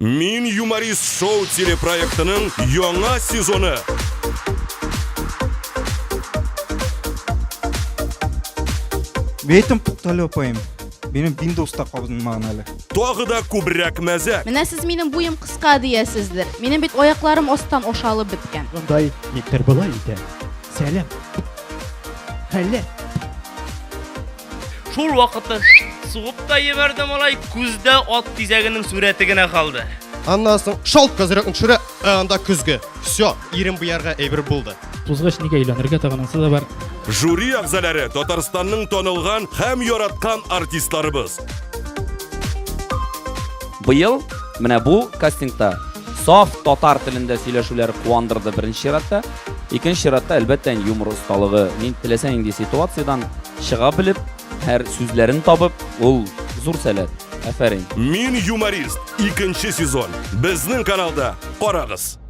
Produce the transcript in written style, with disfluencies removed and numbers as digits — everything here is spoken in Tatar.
Мин юморист шоу телепроектінің яңа сезоны. Бетім пұқталы опайым. Benim Windows'ta қалдырмаған әлі. Тағы да күбірәк мәзә. Менә сіз минем буем кыска диясездер. Минем бит аякларым остан ошалып беткән. Ондай нектер була иде. Сәлем. Хәллә. Шул вакытта сугып та ебәрде малай, күздә ат тизәгенең сурәте генә калды. Аннан соң шалт козырыкны төшерә, анда күзгә. Всё, ирем буярга әйбер булды. Тузгыч нигә өйләнергә тагынысы да бар. Жюри әгъзалары Татарстанның танылган һәм яраткан артистларыбыз. Быел менә бу кастингта саф татар телендә сөйләшүләр куандырды беренче чиратта. Икенче чиратта әлбәттә юмор осталыгы. Мин теләсә инде ситуациядан чыга белеп, һәр сүзләрен табып, ул зур сәләт. Афәрин. Мин юморист. Икенче сезон. Безнең каналда карагыз.